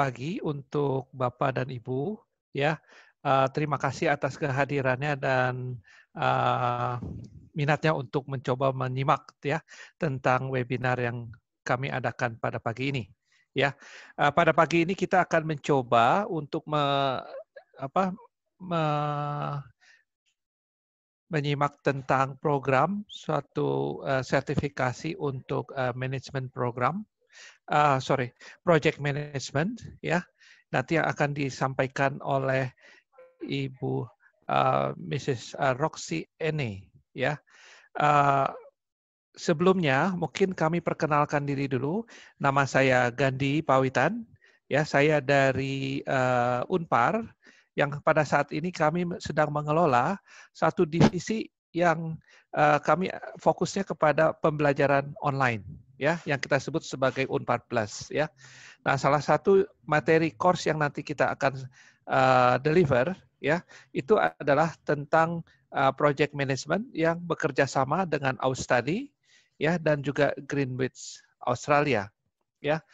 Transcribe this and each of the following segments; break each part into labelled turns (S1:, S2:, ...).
S1: pagi untuk Bapak dan Ibu. Ya, terima kasih atas kehadirannya dan minatnya untuk mencoba menyimak ya tentang webinar yang kami adakan pada pagi ini. Ya, pada pagi ini kita akan mencoba untuk menyimak tentang program suatu sertifikasi untuk manajemen program, project management ya. Nanti yang akan disampaikan oleh Ibu Mrs. Roxy Ene ya. Sebelumnya mungkin kami perkenalkan diri dulu. Nama saya Gandhi Pawitan. Ya, saya dari Unpar yang pada saat ini kami sedang mengelola satu divisi yang kami fokusnya kepada pembelajaran online ya, yang kita sebut sebagai Unpar Plus ya. Nah, salah satu materi course yang nanti kita akan deliver ya, itu adalah tentang project management yang bekerja sama dengan Ausstudy ya dan juga Greenwich Australia ya.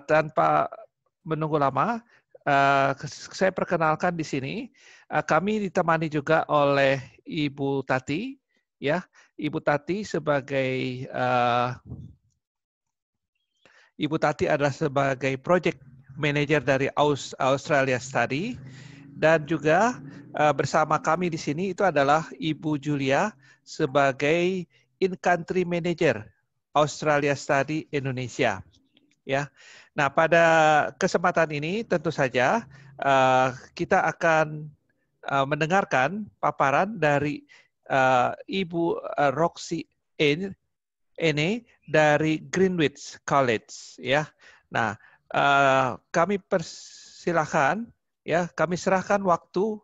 S1: Tanpa menunggu lama, saya perkenalkan di sini kami ditemani juga oleh Ibu Tati ya. Ibu Tati sebagai Ibu Tati adalah sebagai project manager dari Australia Study dan juga bersama kami di sini itu adalah Ibu Julia sebagai in-country manager Australia Study Indonesia. Ya, nah pada kesempatan ini tentu saja kita akan mendengarkan paparan dari Ibu Roxy Ene dari Greenwich College. Ya, nah kami persilahkan ya, kami serahkan waktu.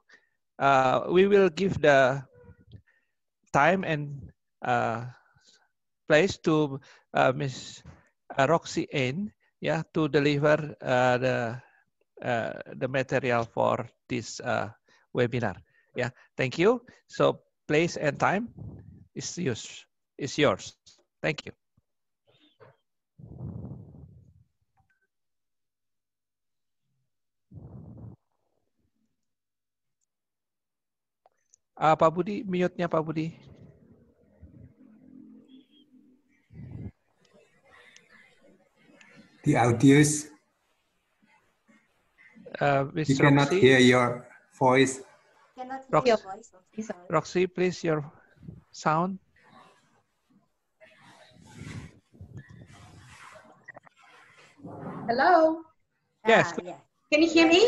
S1: We will give the time and place to Ms. Roxy Ene yeah, to deliver the material for this webinar. Yeah, thank you. So place and time is yours. Thank you. Pak Budi, mute-nya Pak Budi.
S2: The audios. We cannot hear your voice.
S3: Cannot hear your voice.
S1: Roxy, please your sound.
S4: Hello.
S1: Yes.
S3: Yeah.
S4: Can you hear me?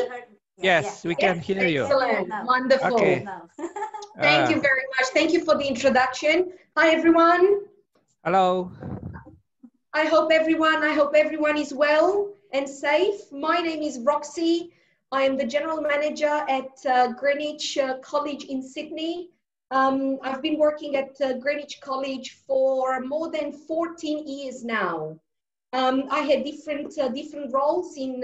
S1: Yes, we can hear you.
S4: Excellent. Wonderful.
S1: Okay.
S4: Thank you very much. Thank you for the introduction. Hi, everyone.
S1: Hello.
S4: I hope everyone is well and safe. My name is Roxy. I am the General Manager at Greenwich College in Sydney. I've been working at Greenwich College for more than 14 years now. I had different roles in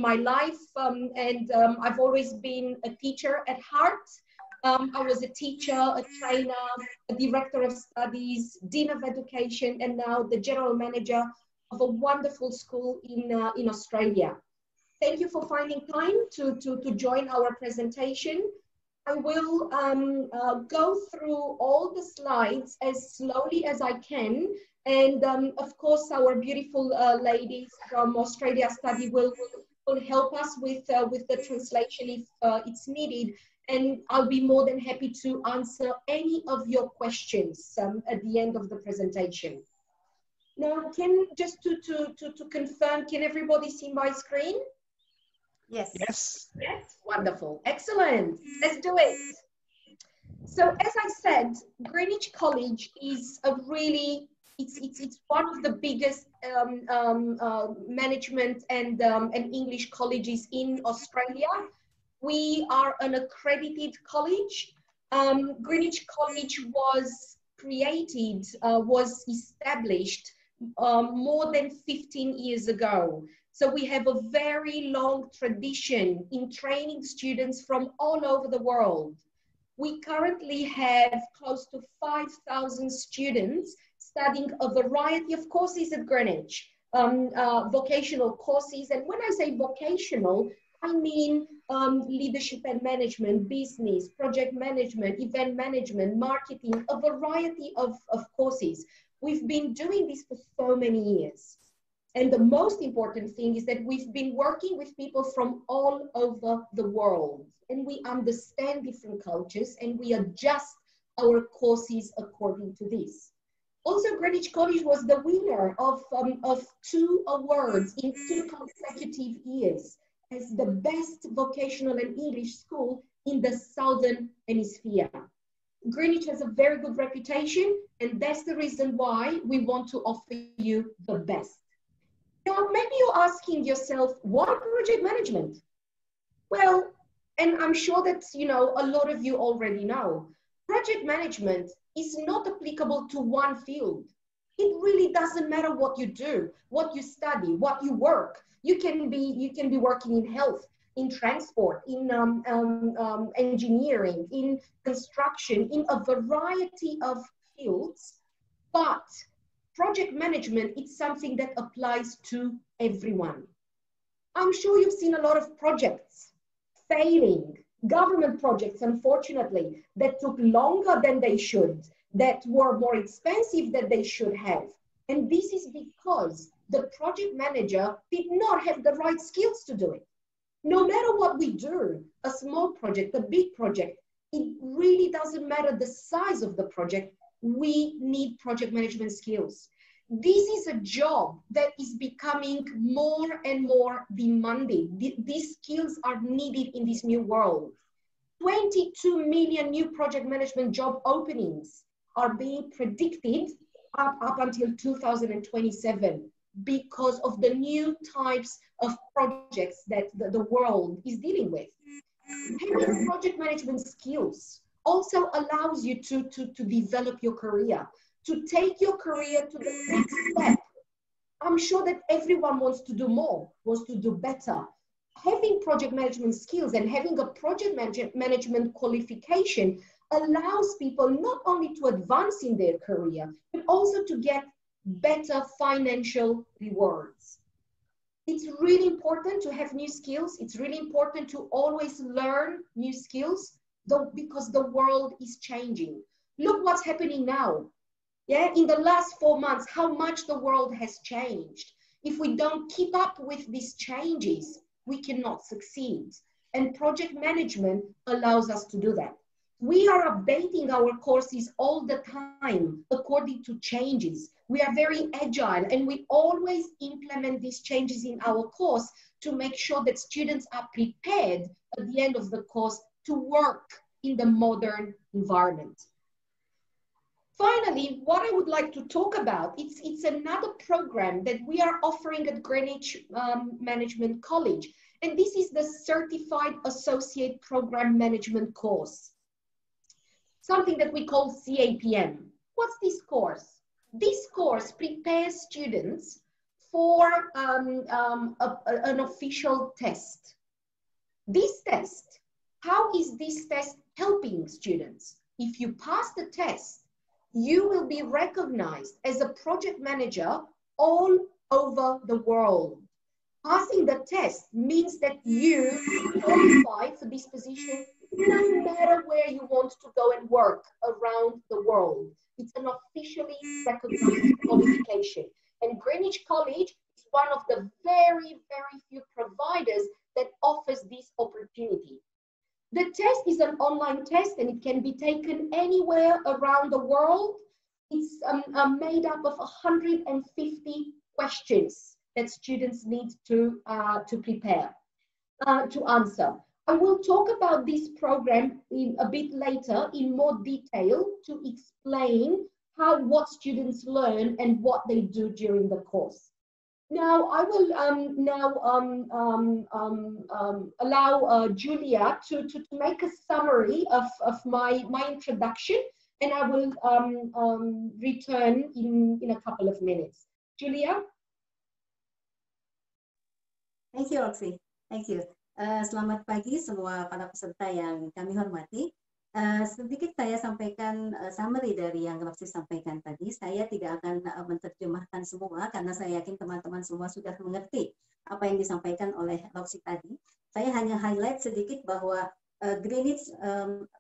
S4: my life, and I've always been a teacher at heart. I was a teacher, a trainer, a director of studies, dean of education, and now the general manager of a wonderful school in Australia. Thank you for finding time to join our presentation. I will go through all the slides as slowly as I can. And of course, our beautiful ladies from Australia Study will help us with the translation if it's needed. And I'll be more than happy to answer any of your questions at the end of the presentation. Now, just to confirm, can everybody see my screen?
S3: Yes.
S1: Yes.
S4: Yes. Wonderful. Excellent. Let's do it. So, as I said, Greenwich College is a really it's one of the biggest management and English colleges in Australia. We are an accredited college. Greenwich College was created, was established more than 15 years ago. So we have a very long tradition in training students from all over the world. We currently have close to 5,000 students studying a variety of courses at Greenwich. vocational courses. And when I say vocational, I mean leadership and management, business, project management, event management, marketing, a variety of courses. We've been doing this for so many years. And the most important thing is that we've been working with people from all over the world, and we understand different cultures and we adjust our courses according to this. Also, Greenwich College was the winner of 2 awards in 2 consecutive years as the best vocational and English school in the Southern Hemisphere. Greenwich has a very good reputation, and that's the reason why we want to offer you the best. Now, maybe you're asking yourself, why project management? Well, and I'm sure that, you know, a lot of you already know, project management is not applicable to one field. It really doesn't matter what you do, what you study, what you work. You can be working in health, in transport, in engineering, in construction, in a variety of fields. But project management is something that applies to everyone. I'm sure you've seen a lot of projects failing, government projects, unfortunately, that took longer than they should, that were more expensive than they should have. And this is because the project manager did not have the right skills to do it. No matter what we do, a small project, a big project, it really doesn't matter the size of the project. We need project management skills. This is a job that is becoming more and more demanding. These skills are needed in this new world. 22 million new project management job openings are being predicted up until 2027 because of the new types of projects that the world is dealing with. Having project management skills also allows you to develop your career, to take your career to the next step. I'm sure that everyone wants to do more, wants to do better. Having project management skills and having a project management qualification allows people not only to advance in their career, but also to get better financial rewards. It's really important to have new skills. It's really important to always learn new skills, though, because the world is changing. Look what's happening now. Yeah, in the last 4 months, how much the world has changed. If we don't keep up with these changes, we cannot succeed. And project management allows us to do that. We are updating our courses all the time according to changes. We are very agile and we always implement these changes in our course to make sure that students are prepared at the end of the course to work in the modern environment. Finally, what I would like to talk about, it's another program that we are offering at Greenwich Management College. And this is the Certified Associate Program Management course, something that we call CAPM. What's this course? This course prepares students for an official test. This test, how is this test helping students? If you pass the test, you will be recognized as a project manager all over the world. Passing the test means that you qualify for this position no matter where you want to go and work around the world. It's an officially recognized qualification. And Greenwich College is one of the very, very few providers that offers this opportunity. The test is an online test and it can be taken anywhere around the world. It's made up of 150 questions that students need to prepare, to answer. I will talk about this program a bit later in more detail to explain what students learn and what they do during the course. Now, I will allow Julia to make a summary of my introduction, and I will return in a couple of minutes. Julia?
S3: Thank you, Roxy. Thank you. Selamat pagi semua para peserta yang kami hormati. Sedikit saya sampaikan summary dari yang Roxy sampaikan tadi. Saya tidak akan menerjemahkan semua karena saya yakin teman-teman semua sudah mengerti apa yang disampaikan oleh Roxy tadi. Saya hanya highlight sedikit bahwa Greenwich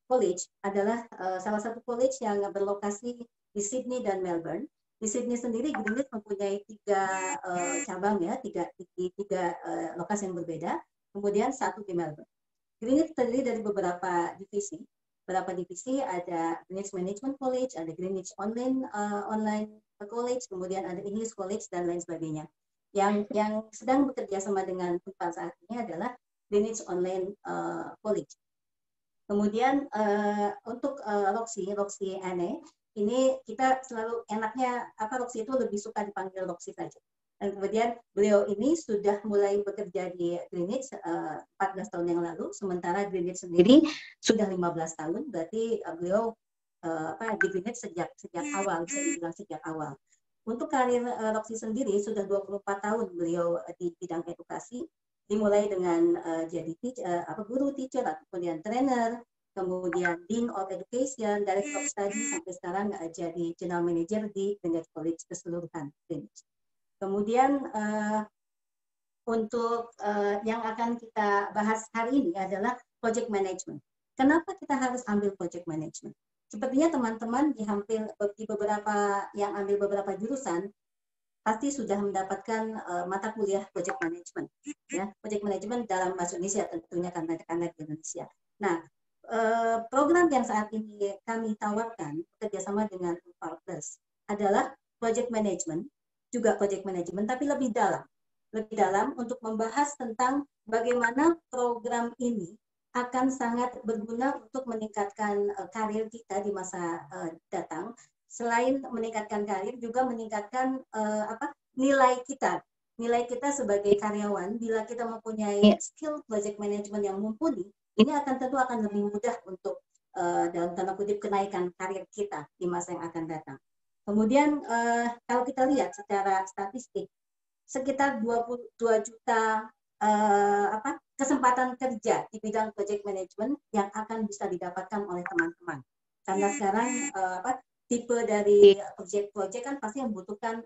S3: College adalah salah satu college yang berlokasi di Sydney dan Melbourne. Di Sydney sendiri Greenwich mempunyai 3 cabang ya, tiga lokasi yang berbeda. Kemudian 1 di Melbourne. Greenwich terdiri dari beberapa divisi. Ada Greenwich Management College, ada Greenwich Online College, kemudian ada English College dan lain sebagainya. Yang sedang bekerja sama dengan Unpar saat ini adalah Greenwich Online College. Kemudian untuk Roxy Anne, ini kita selalu enaknya Roxy itu lebih suka dipanggil Roxy saja. Dan kemudian beliau ini sudah mulai bekerja di Greenwich 14 tahun yang lalu, sementara Greenwich sendiri sudah 15 tahun, berarti beliau di Greenwich sejak awal, bisa dibilang sejak awal. Untuk karir Roxy sendiri sudah 24 tahun beliau di bidang edukasi, dimulai dengan jadi guru, teacher, kemudian trainer, kemudian Dean of Education, Director of Study, sampai sekarang jadi General Manager di Greenwich College keseluruhan Greenwich. Kemudian untuk yang akan kita bahas hari ini adalah project management. Kenapa kita harus ambil project management? Sepertinya teman-teman di beberapa yang ambil beberapa jurusan pasti sudah mendapatkan mata kuliah project management, ya, project management dalam bahasa Indonesia tentunya karena di Indonesia. Nah, program yang saat ini kami tawarkan kerjasama dengan Unpar Plus adalah project management. Juga project management, tapi lebih dalam untuk membahas tentang bagaimana program ini akan sangat berguna untuk meningkatkan karir kita di masa datang. Selain meningkatkan karir, juga meningkatkan nilai kita sebagai karyawan. Bila kita mempunyai skill project management yang mumpuni, ini tentu akan lebih mudah untuk dalam tanda kutip kenaikan karir kita di masa yang akan datang. Kemudian kalau kita lihat secara statistik, sekitar 22 juta kesempatan kerja di bidang project management yang akan bisa didapatkan oleh teman-teman. Karena sekarang tipe dari project kan pasti membutuhkan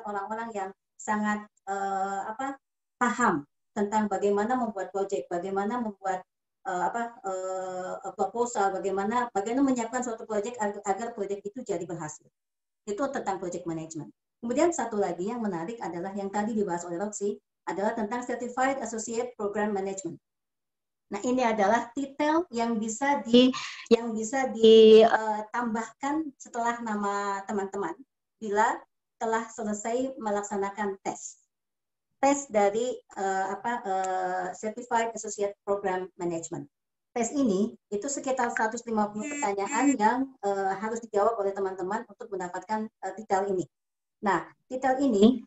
S3: orang-orang yang sangat paham tentang bagaimana membuat project, bagaimana membuat proposal, bagaimana menyiapkan suatu project agar project itu jadi berhasil. Itu tentang project management. Kemudian satu lagi yang menarik adalah yang tadi dibahas oleh Roxy, adalah tentang Certified Associate Program Management. Nah, ini adalah titel yang bisa ditambahkan setelah nama teman-teman bila telah selesai melaksanakan tes dari Certified Associate Program Management. Tes ini itu sekitar 150 pertanyaan yang harus dijawab oleh teman-teman untuk mendapatkan titel ini. Nah, titel ini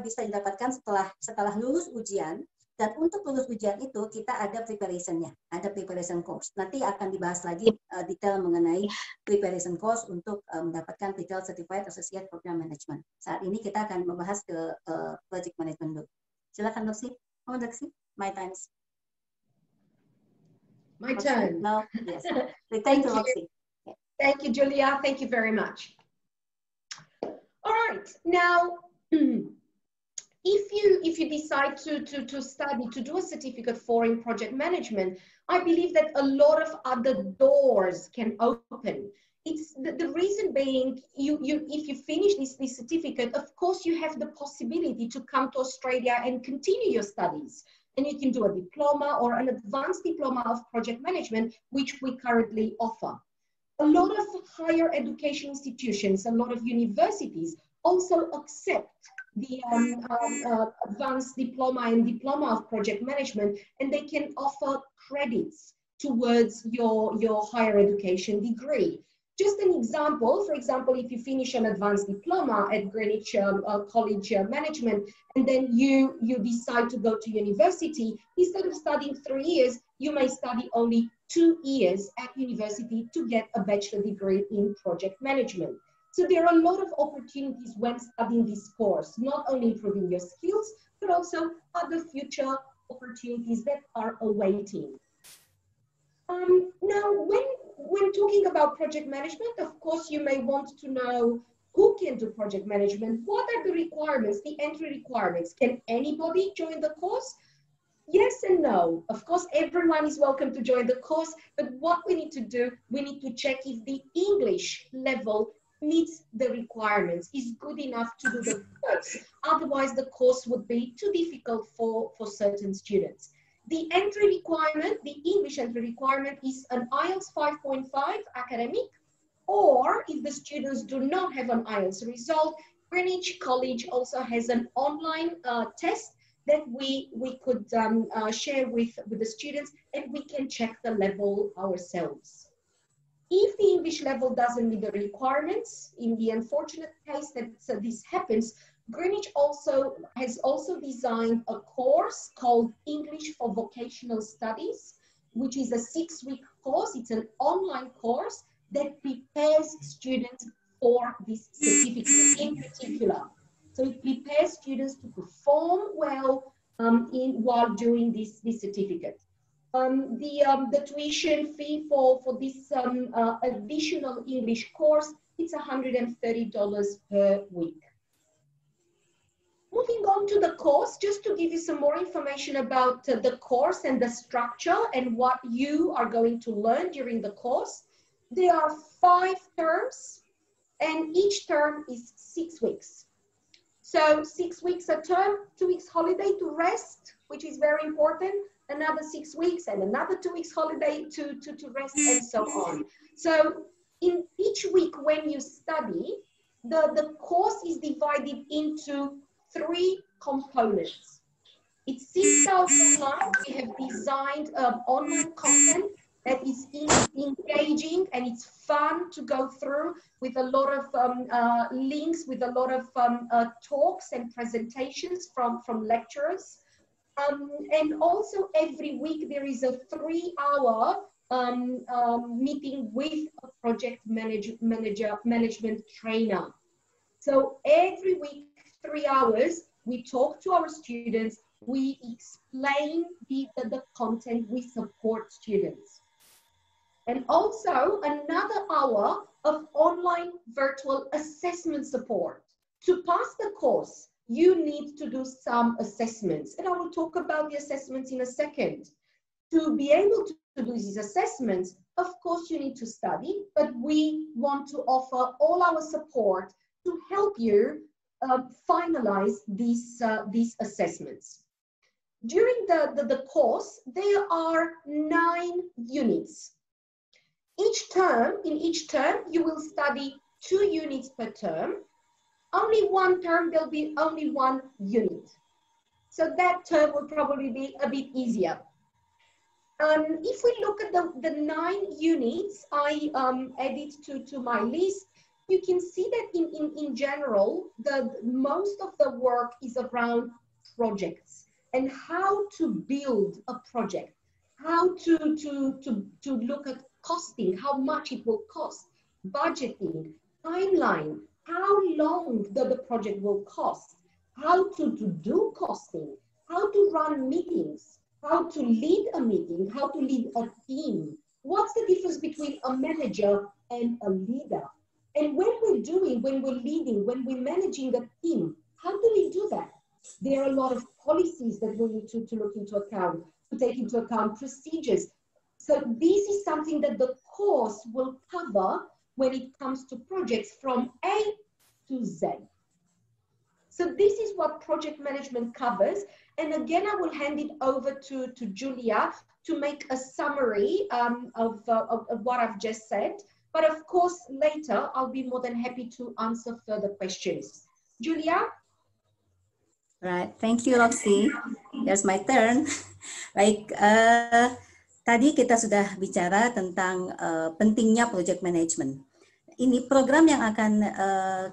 S3: bisa didapatkan setelah lulus ujian, dan untuk lulus ujian itu kita ada preparation-nya, ada preparation course. Nanti akan dibahas lagi detail mengenai preparation course untuk mendapatkan titel Certified Associate Program Management. Saat ini kita akan membahas ke project management dulu. Silakan Roxy. Roxy, my time is.
S4: My turn.
S3: No, yes. Thank you, Roxy.
S4: Thank you, Julia. Thank you very much. All right. Now, if you decide to study, to do a certificate in project management, I believe that a lot of other doors can open. It's the reason being, if you finish this certificate, of course you have the possibility to come to Australia and continue your studies. And you can do a diploma or an advanced diploma of project management, which we currently offer. A lot of higher education institutions, a lot of universities also accept the advanced diploma and diploma of project management, and they can offer credits towards your higher education degree. Just an example, for example, if you finish an advanced diploma at Greenwich College Management, and then you decide to go to university, instead of studying 3 years, you may study only 2 years at university to get a bachelor degree in project management. So there are a lot of opportunities when studying this course, not only improving your skills, but also other future opportunities that are awaiting. Now, when talking about project management, of course, you may want to know who can do project management. What are the requirements, the entry requirements? Can anybody join the course? Yes and no. Of course, everyone is welcome to join the course, but what we need to do, we need to check if the English level meets the requirements, is good enough to do the course. Otherwise, the course would be too difficult for certain students. The entry requirement, the English entry requirement, is an IELTS 5.5 academic, or if the students do not have an IELTS result, Greenwich College also has an online test that we could share with the students, and we can check the level ourselves. If the English level doesn't meet the requirements, in the unfortunate case that this happens, Greenwich has also designed a course called English for Vocational Studies, which is a 6-week course. It's an online course that prepares students for this certificate in particular. So it prepares students to perform well while doing this certificate. The tuition fee for this additional English course, it's $130 per week. Moving on to the course, just to give you some more information about the course and the structure and what you are going to learn during the course. There are 5 terms, and each term is 6 weeks. So 6 weeks a term, 2 weeks holiday to rest, which is very important, another 6 weeks and another 2 weeks holiday to rest, and so on. So in each week when you study, the course is divided into 3 components. It's 6,000 online. We have designed online content that is engaging and it's fun to go through, with a lot of links, with a lot of talks and presentations from lecturers. And also every week there is a 3-hour meeting with a project management trainer. So every week, 3 hours, we talk to our students, we explain the content, we support students. And also another hour of online virtual assessment support. To pass the course, you need to do some assessments, and I will talk about the assessments in a second. To be able to do these assessments, of course you need to study, but we want to offer all our support to help you finalize these assessments. During the course, there are 9 units. In each term, you will study 2 units per term. Only one term, there'll be only 1 unit. So that term will probably be a bit easier. If we look at the 9 units I added to my list, you can see that in general, most of the work is around projects and how to build a project, how to look at costing, how much it will cost, budgeting, timeline, how long the project will cost, how to do costing, how to run meetings, how to lead a meeting, how to lead a team. What's the difference between a manager and a leader? And when we're leading, when we're managing a team, how do we do that? There are a lot of policies that we need to look into account, to take into account procedures. So this is something that the course will cover when it comes to projects from A to Z. So this is what project management covers. And again, I will hand it over to Julia to make a summary of what I've just said. But of course, later, I'll be more than happy to answer further questions. Julia?
S5: Right, thank you, Roxy. Here's my turn. Baik, tadi kita sudah bicara tentang pentingnya project management. Ini program yang akan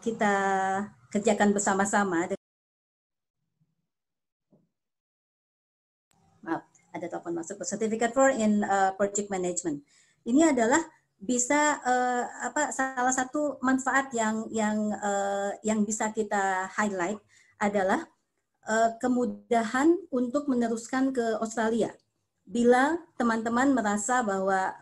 S5: kita kerjakan bersama-sama. Maaf, ada telepon masuk. Certificate for in Project Management. Ini adalah bisa salah satu manfaat yang bisa kita highlight adalah kemudahan untuk meneruskan ke Australia. Bila teman-teman merasa bahwa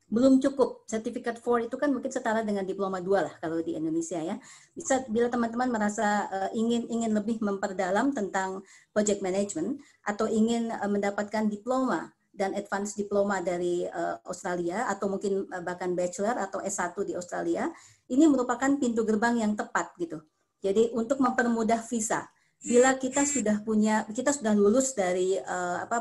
S5: belum cukup. Certificate 4 itu kan mungkin setara dengan diploma 2 lah kalau di Indonesia ya. Bisa bila teman-teman merasa ingin lebih memperdalam tentang project management atau ingin mendapatkan diploma dan advance diploma dari Australia atau mungkin bahkan bachelor atau S1 di Australia, ini merupakan pintu gerbang yang tepat gitu. Jadi untuk mempermudah visa, bila kita sudah lulus dari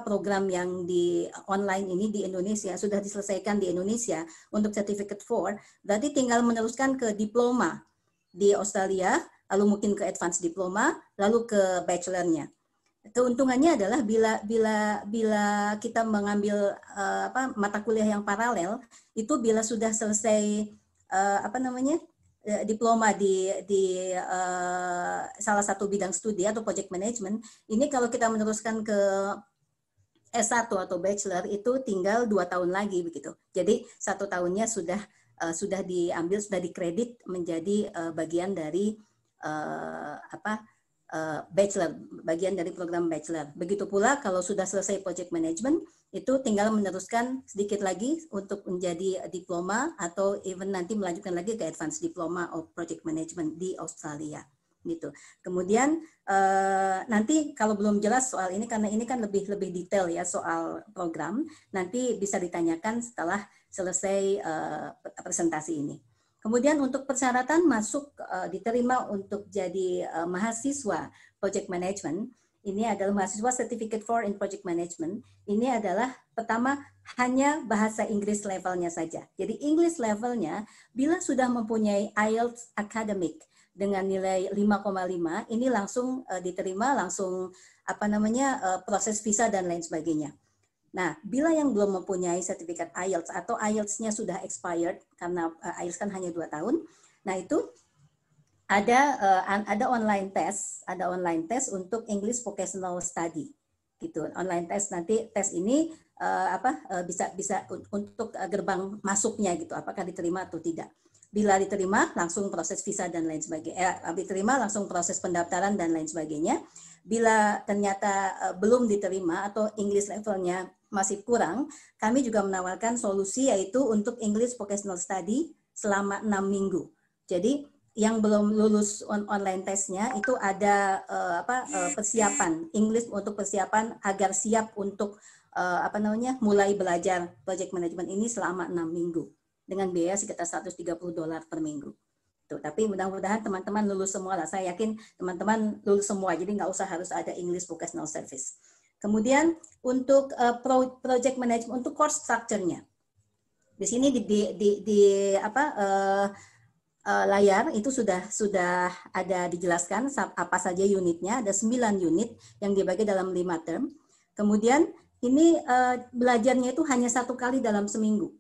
S5: program yang di online ini di Indonesia, sudah diselesaikan di Indonesia untuk Certificate 4, berarti tinggal meneruskan ke diploma di Australia, lalu mungkin ke advance diploma, lalu ke bachelornya. Keuntungannya adalah bila kita mengambil mata kuliah yang paralel, itu bila sudah selesai diploma di salah satu bidang studi atau project management, ini kalau kita meneruskan ke S1 atau bachelor itu tinggal 2 tahun lagi begitu. Jadi 1 tahunnya sudah diambil, sudah dikredit menjadi bagian dari bachelor, bagian dari program bachelor. Begitu pula kalau sudah selesai project management, itu tinggal meneruskan sedikit lagi untuk menjadi diploma atau even nanti melanjutkan lagi ke advance diploma of project management di Australia gitu. Kemudian nanti kalau belum jelas soal ini, karena ini kan lebih detail ya soal program, nanti bisa ditanyakan setelah selesai presentasi ini. Kemudian untuk persyaratan masuk diterima untuk jadi mahasiswa project management, ini adalah mahasiswa Certificate 4 in Project Management. Ini adalah pertama hanya bahasa Inggris levelnya saja. Jadi English levelnya bila sudah mempunyai IELTS academic dengan nilai 5,5, ini langsung diterima, langsung proses visa dan lain sebagainya. Nah, bila yang belum mempunyai sertifikat IELTS atau IELTS-nya sudah expired karena IELTS kan hanya 2 tahun, nah itu ada online test untuk English Vocational Study gitu. Online test, nanti tes ini bisa untuk gerbang masuknya gitu, apakah diterima atau tidak. Bila diterima langsung proses visa dan lain sebagainya. Diterima langsung proses pendaftaran dan lain sebagainya. Bila ternyata belum diterima atau English levelnya masih kurang, kami juga menawarkan solusi yaitu untuk English Vocational Study selama 6 minggu. Jadi yang belum lulus online testnya itu ada persiapan English untuk persiapan agar siap untuk mulai belajar project management ini selama 6 minggu dengan biaya sekitar $130 per minggu. Tuh, tapi mudah-mudahan teman-teman lulus semua lah. Saya yakin teman-teman lulus semua, jadi nggak usah harus ada English Vocational Service. Kemudian untuk project management, untuk course structure-nya, di sini layar itu sudah ada dijelaskan apa saja unitnya. Ada 9 unit yang dibagi dalam 5 term. Kemudian ini belajarnya itu hanya 1 kali dalam seminggu.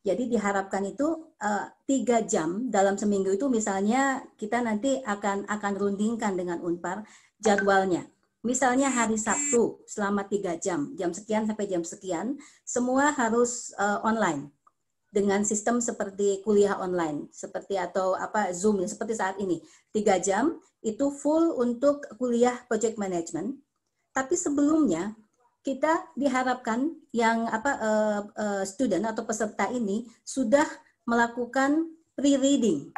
S5: Jadi diharapkan itu 3 jam dalam seminggu itu, misalnya kita nanti akan rundingkan dengan Unpar jadwalnya. Misalnya hari Sabtu selama 3 jam, jam sekian sampai jam sekian, semua harus online dengan sistem seperti kuliah online, seperti atau Zoom seperti saat ini. 3 jam itu full untuk kuliah project management. Tapi sebelumnya kita diharapkan yang student atau peserta ini sudah melakukan pre-reading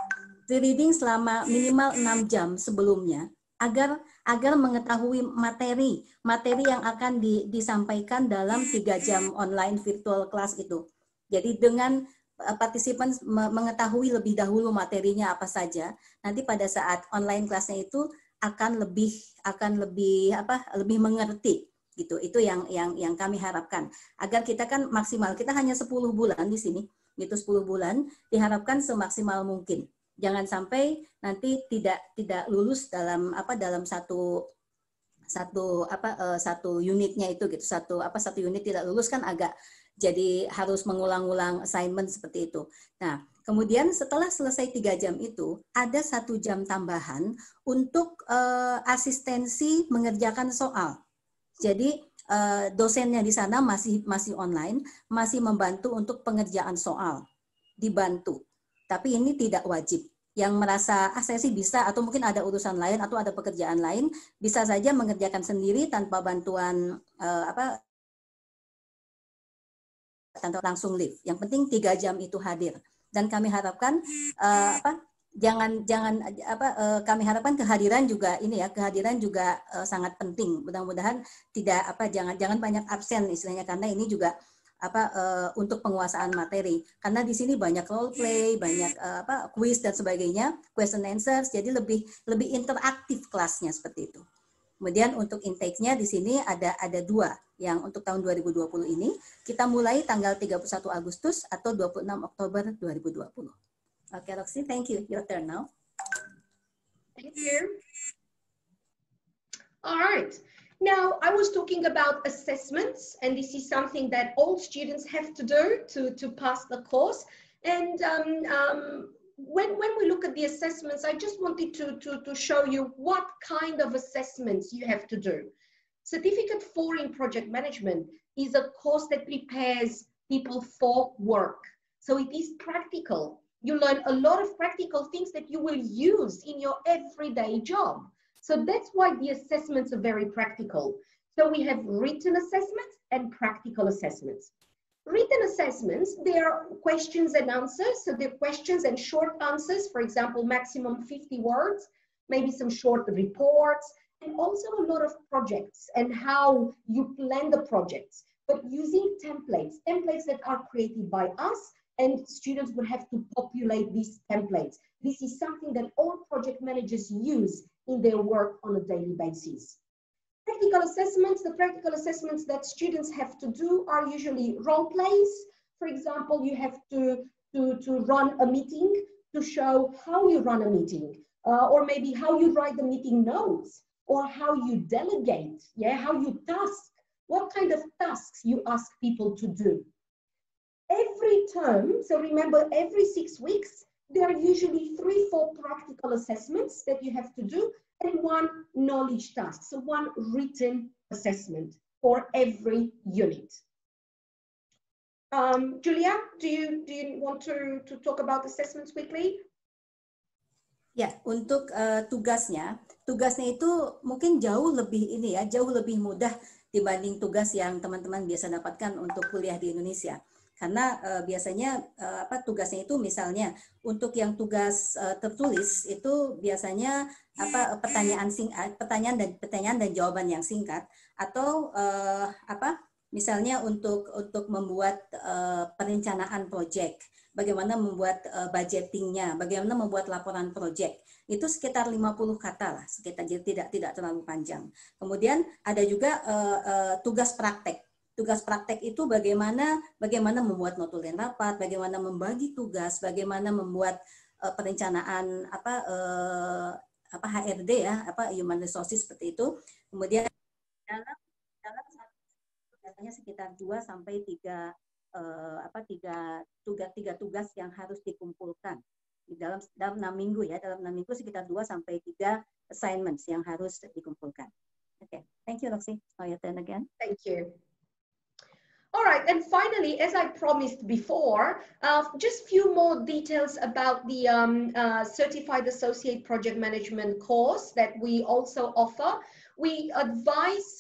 S5: selama minimal 6 jam sebelumnya agar mengetahui materi yang akan disampaikan dalam 3 jam online virtual class itu. Jadi dengan partisipan mengetahui lebih dahulu materinya apa saja, nanti pada saat online kelasnya itu akan lebih mengerti gitu. Itu yang kami harapkan agar kita kan maksimal, kita hanya 10 bulan di sini gitu, 10 bulan diharapkan semaksimal mungkin. Jangan sampai nanti tidak lulus dalam satu unitnya itu gitu. Satu unit tidak lulus kan agak jadi harus mengulang-ulang assignment seperti itu. Nah, kemudian setelah selesai 3 jam itu, ada 1 jam tambahan untuk asistensi mengerjakan soal. Jadi dosennya di sana masih online, masih membantu untuk pengerjaan soal, dibantu. Tapi ini tidak wajib. Yang merasa saya sih bisa atau mungkin ada urusan lain atau ada pekerjaan lain, bisa saja mengerjakan sendiri tanpa bantuan tanpa langsung live. Yang penting 3 jam itu hadir. Dan kami harapkan kami harapkan kehadiran juga kehadiran juga sangat penting. Mudah-mudahan jangan banyak absen istilahnya, karena ini juga untuk penguasaan materi. Karena di sini banyak role play, banyak quiz dan sebagainya, question answers, jadi lebih interaktif kelasnya seperti itu. Kemudian untuk intake-nya di sini ada 2 yang untuk tahun 2020 ini kita mulai tanggal 31 Agustus atau 26 Oktober 2020. Okay, Roxy, thank you. Your turn now.
S4: Thank you. All right. Now, I was talking about assessments, and this is something that all students have to do to pass the course. And when we look at the assessments, I just wanted to show you what kind of assessments you have to do. Certificate 4 in Project Management is a course that prepares people for work. So it is practical. You learn a lot of practical things that you will use in your everyday job. So that's why the assessments are very practical. So we have written assessments and practical assessments. Written assessments, they are questions and answers. So they're questions and short answers, for example, maximum 50 words, maybe some short reports, and also a lot of projects and how you plan the projects, but using templates that are created by us, and students would have to populate these templates. This is something that all project managers use in their work on a daily basis. Practical assessments, the practical assessments that students have to do are usually role plays. For example, you have to run a meeting to show how you run a meeting, or maybe how you write the meeting notes, or how you delegate, how you task, what kind of tasks you ask people to do. Every term, so remember every 6 weeks, there are usually 3-4 practical assessments that you have to do and 1 knowledge task, so 1 written assessment for every unit. Julia, do you want to talk about assessments quickly?
S5: Ya, untuk tugasnya itu mungkin jauh lebih mudah dibanding tugas yang teman-teman biasa dapatkan untuk kuliah di Indonesia. Karena biasanya tugasnya itu misalnya untuk yang tugas tertulis itu biasanya pertanyaan dan jawaban yang singkat, atau misalnya untuk membuat perencanaan proyek, bagaimana membuat budgetingnya, bagaimana membuat laporan proyek, itu sekitar 50 kata lah, jadi tidak terlalu panjang. Kemudian ada juga tugas praktek. Tugas praktek itu bagaimana membuat notulen rapat, bagaimana membagi tugas, bagaimana membuat perencanaan HRD human resources seperti itu. Kemudian dalam biasanya sekitar 2 sampai 3 tugas yang harus dikumpulkan dalam 6 minggu ya. Dalam 6 minggu sekitar 2 sampai 3 assignments yang harus dikumpulkan. Okay, thank you, Roxy. Now your turn again.
S4: Thank you. All right, and finally, as I promised before, just few more details about the Certified Associate Project Management course that we also offer. We advise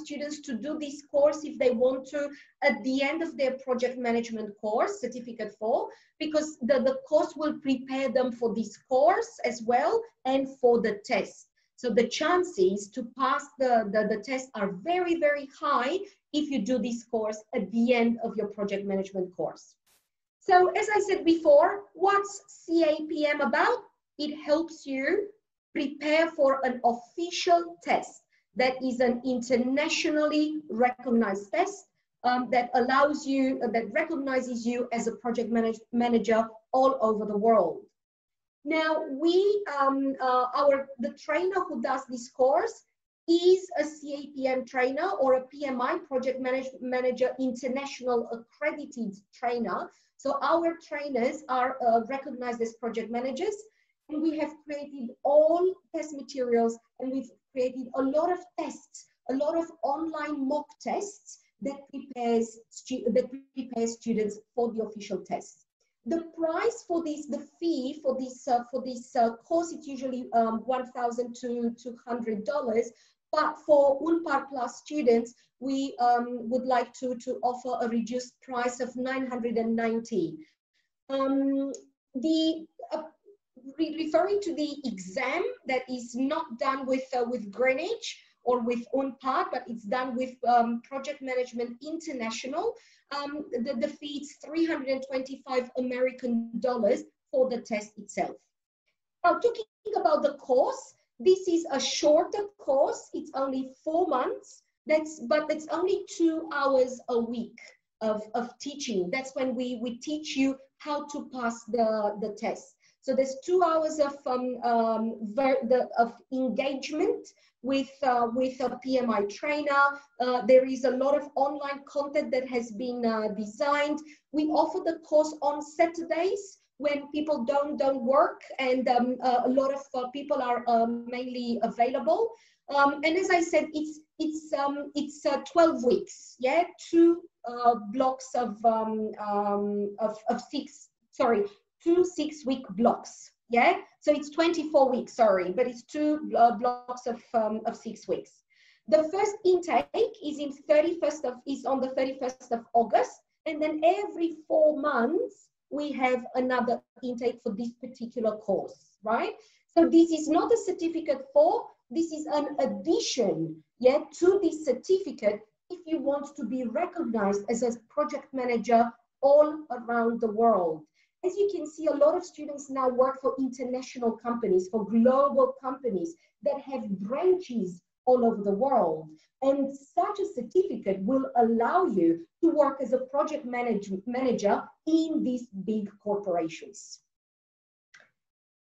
S4: students to do this course if they want to at the end of their project management course, Certificate 4, because the course will prepare them for this course as well and for the test. So the chances to pass the test are very, very high if you do this course at the end of your project management course. So as I said before, what's CAPM about? It helps you prepare for an official test that is an internationally recognized test that allows you, that recognizes you as a project manager all over the world. Now, the trainer who does this course is a CAPM trainer or a PMI, Project Manager International Accredited Trainer. So our trainers are recognized as project managers, and we have created all test materials, and we've created a lot of tests, a lot of online mock tests that prepares students for the official test. The price for this, the fee for this course is usually $1,200 But for Unpar Plus students, we would like to offer a reduced price of 990. Referring to the exam that is not done with Greenwich or with Unpar, but it's done with Project Management International, the fee is $325 American for the test itself. Now, talking about the course, this is a shorter course. It's only 4 months. But it's only 2 hours a week of teaching. That's when we teach you how to pass the test. So there's 2 hours of engagement with a PMI trainer. There is a lot of online content that has been designed. We offer the course on Saturdays when people don't work, and a lot of people are mainly available. And as I said, it's 12 weeks. Yeah, 2 blocks of 2 6-week blocks. Yeah, so it's 24 weeks. Sorry, but it's 2 blocks of 6 weeks. The first intake is on the 31st of August, and then every 4 months we have another intake for this particular course, right? So this is not a certificate for. This is an addition, yeah, to this certificate if you want to be recognized as a project manager all around the world. As you can see, a lot of students now work for international companies, for global companies that have branches all over the world. And such a certificate will allow you to work as a project manager in these big corporations.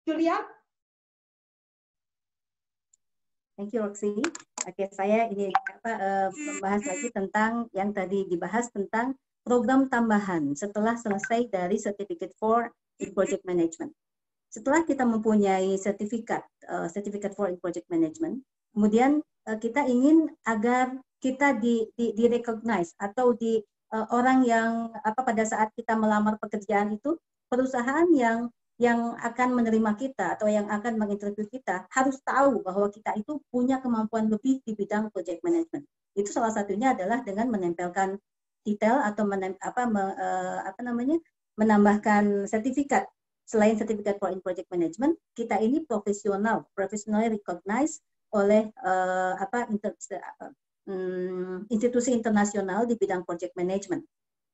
S4: Julia?
S5: Thank you, Roxy. Oke, saya ini membahas lagi tentang yang tadi dibahas tentang program tambahan setelah selesai dari Certificate for in Project Management. Setelah kita mempunyai sertifikat for in Project Management, kemudian kita ingin agar kita di-recognize atau orang yang pada saat kita melamar pekerjaan itu, perusahaan yang akan menerima kita atau yang akan menginterview kita harus tahu bahwa kita itu punya kemampuan lebih di bidang project management. Itu salah satunya adalah dengan menempelkan detail atau menambahkan sertifikat. Selain sertifikat for in project management, kita ini professionally recognized oleh institusi internasional di bidang project management.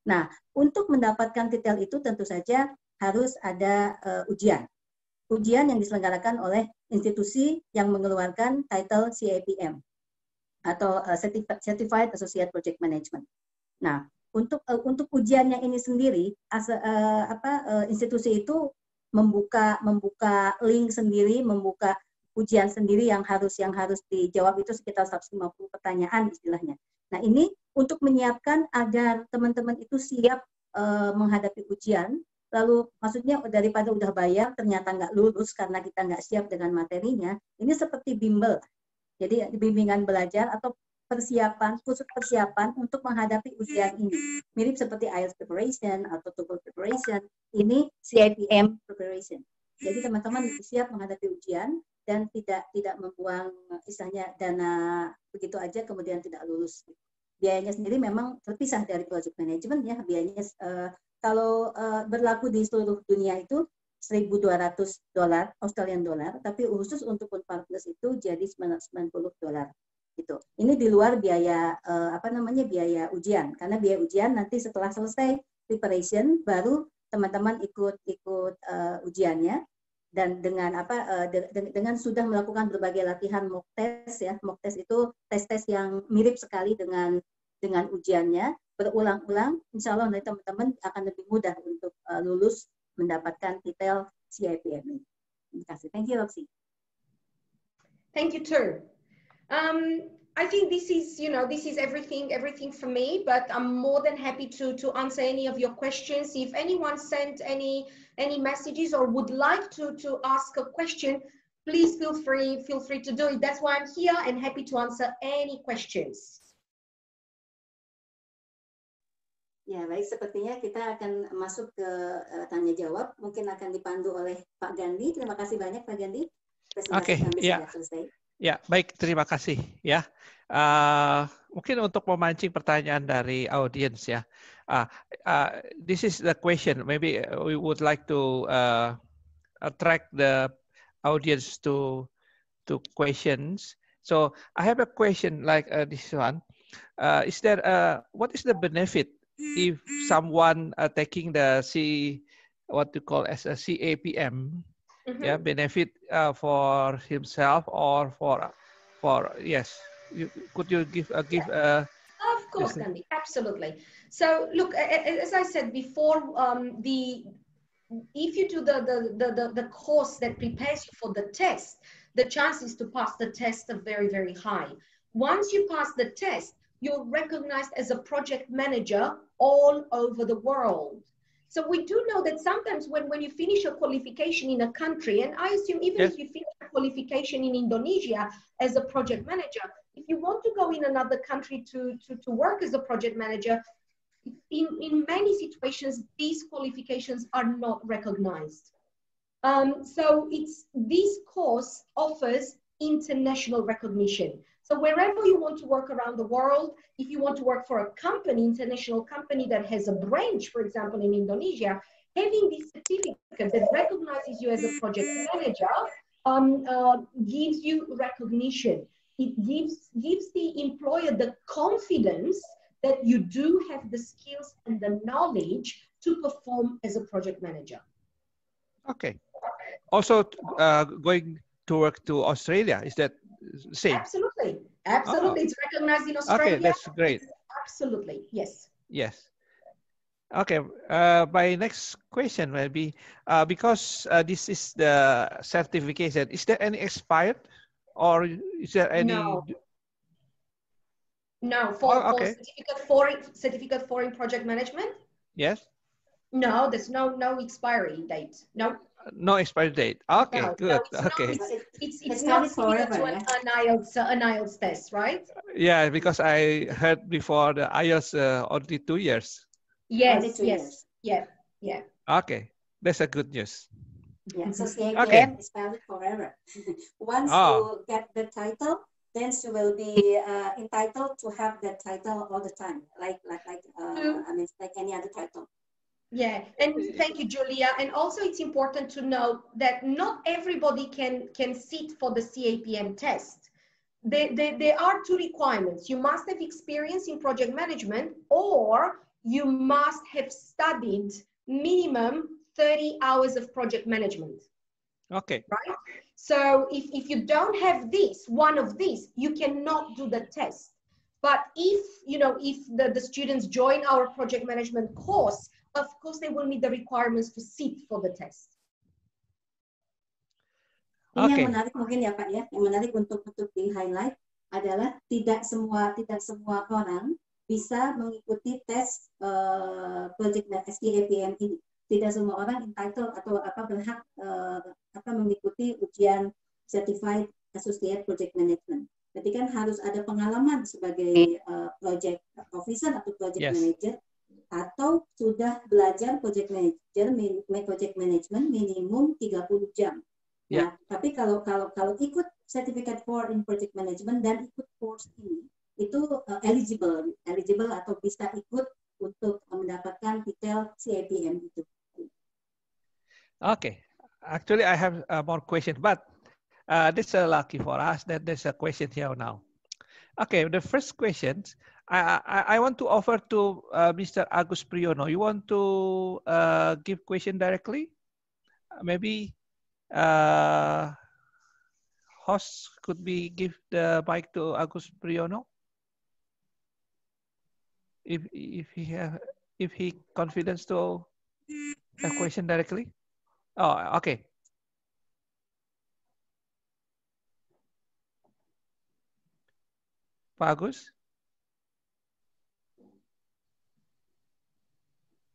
S5: Nah, untuk mendapatkan titel itu tentu saja harus ada ujian yang diselenggarakan oleh institusi yang mengeluarkan title CAPM atau Certified Associate Project Management. Nah, untuk ujiannya ini sendiri, institusi itu membuka link sendiri, membuka ujian sendiri yang harus dijawab itu sekitar 150 pertanyaan istilahnya. Nah, ini untuk menyiapkan agar teman-teman itu siap menghadapi ujian. Lalu maksudnya daripada udah bayar ternyata nggak lulus karena kita nggak siap dengan materinya, ini seperti bimbel. Jadi bimbingan belajar atau khusus persiapan untuk menghadapi ujian ini. Mirip seperti IELTS preparation atau TOEFL preparation, ini CAPM preparation. Jadi teman-teman siap menghadapi ujian dan tidak membuang istilahnya dana begitu aja kemudian tidak lulus. Biayanya sendiri memang terpisah dari project management ya, biayanya kalau berlaku di seluruh dunia itu $1.200 Australian dollar, tapi khusus untuk Unpar Plus itu jadi $90 gitu. Ini di luar biaya biaya ujian, karena biaya ujian nanti setelah selesai preparation baru teman-teman ikut ujiannya, dan dengan sudah melakukan berbagai latihan mock test ya. Mock test itu tes-tes yang mirip sekali dengan ujiannya, berulang-ulang, insya Allah nanti teman-teman akan lebih mudah untuk lulus mendapatkan titel CAPM. Terima kasih. Thank you, Roxy.
S4: Thank you too. I think this is everything for me, but I'm more than happy to answer any of your questions. If anyone sent any messages or would like to ask a question, please feel free to do it. That's why I'm here and happy to answer any questions.
S5: Ya, baik, sepertinya kita akan masuk ke tanya jawab. Mungkin akan dipandu oleh Pak Gandhi. Terima kasih banyak Pak Gandhi.
S1: Oke, ya. Ya, baik, terima kasih ya. Mungkin untuk memancing pertanyaan dari audiens ya. This is the question. Maybe we would like to attract the audience to questions. So I have a question like this one. Is there what is the benefit if someone taking the what to call as a CAPM? Yeah, benefit for himself or yes. Could you give
S4: Of course, Gandhi, absolutely. So look, as I said before, if you do the course that prepares you for the test, the chances to pass the test are very, very high. Once you pass the test, you're recognized as a project manager all over the world. So we do know that sometimes when you finish a qualification in a country, and I assume even if you finish a qualification in Indonesia as a project manager, if you want to go in another country to work as a project manager, in many situations, these qualifications are not recognized. So this course offers international recognition. So wherever you want to work around the world, if you want to work for a company, international company that has a branch, for example, in Indonesia, having this certificate that recognizes you as a project manager gives you recognition. It gives the employer the confidence that you do have the skills and the knowledge to perform as a project manager.
S1: Okay. Also, going to work to Australia, is that same?
S4: Absolutely. Absolutely. Oh. It's recognized in Australia.
S1: Okay, that's great.
S4: Absolutely. Yes.
S1: Yes. Okay. My next question will be, because this is the certification, is there any expired or is there any?
S4: No, for certificate for in project management?
S1: Yes.
S4: No, there's no expiry date. No.
S1: No expiry date. Okay,
S4: no,
S1: good.
S4: No,
S1: okay.
S4: It's not similar to an IELTS test, right?
S1: Yeah, because I heard before the IELTS only 2 years.
S4: Yes, yes. Yeah.
S1: Okay, that's a good news.
S3: Yeah, so CAPM is valid forever. Once you get the title, then you will be entitled to have that title all the time, like any other title.
S4: Yeah, and thank you, Julia. And also it's important to note that not everybody can sit for the CAPM test. There are two requirements. You must have experience in project management, or you must have studied minimum 30 hours of project management.
S1: Okay.
S4: Right? So if you don't have one of these, you cannot do the test. But if the students join our project management course, of course they will meet the requirements to sit for the test.
S3: Ini yang menarik mungkin ya Pak ya, yang menarik untuk di-highlight adalah tidak semua orang bisa mengikuti tes project CAPM ini. Tidak semua orang entitled atau berhak mengikuti ujian Certified Associate Project Management. Berarti kan harus ada pengalaman sebagai project officer atau project manager, atau sudah belajar project management minimum 30 jam. Nah, tapi kalau ikut Certificate for in Project Management dan ikut course ini, itu eligible atau bisa ikut untuk mendapatkan detail CAPM itu.
S1: Okay, actually I have more questions, but this is lucky for us that there's a question here now. Okay, the first question I want to offer to Mr. Agus Priyono. You want to give question directly? Maybe host could be give the mic to Agus Priyono if he confident to a question directly. Oh, okay. Pak Agus?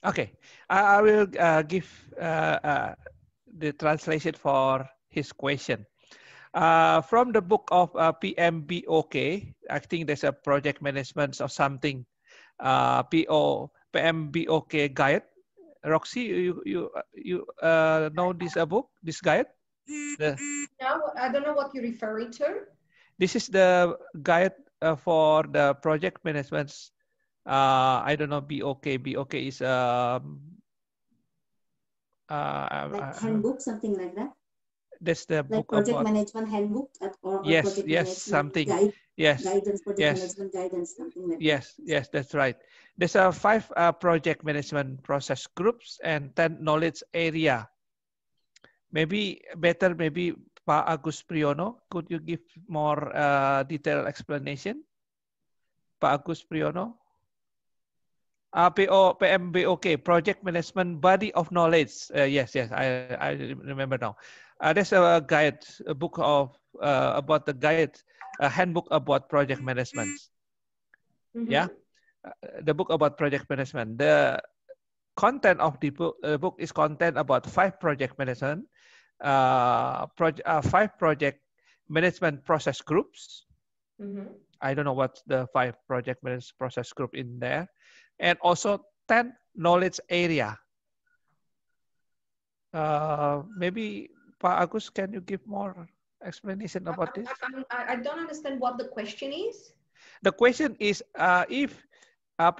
S1: Okay, I will give the translation for his question. From the book of PMBOK, I think there's a project management or something, PMBOK guide. Roxy, you know this book, this guide?
S4: No, I don't know what you're referring to.
S1: This is the guide for the project management. I don't know, BOK. BOK is
S3: like handbook, something like that.
S1: That's the
S3: Like
S1: book
S3: project
S1: about
S3: management handbook or
S1: yes,
S3: project
S1: yes,
S3: management
S1: something.
S3: guide,
S1: Yes,
S3: guidance, project
S1: yes,
S3: management guidance, something like
S1: yes,
S3: that.
S1: yes. That's right. There's 5 project management process groups and 10 knowledge area. Maybe better, maybe Pak Agus Priyono, could you give more detailed explanation? Pak Agus Priyono? PMBOK, Project Management Body of Knowledge. Yes, yes, I remember now. There's a guide, a book of about the guide, a handbook about project management.
S4: Mm-hmm.
S1: Yeah, the book about project management. The content of the book is content about 5 project management, 5 project management process groups.
S4: Mm-hmm.
S1: I don't know what's the 5 project management process group in there. And also 10 knowledge area. Maybe Pak Agus, can you give more explanation about this?
S4: I don't understand what the question is.
S1: The question is if the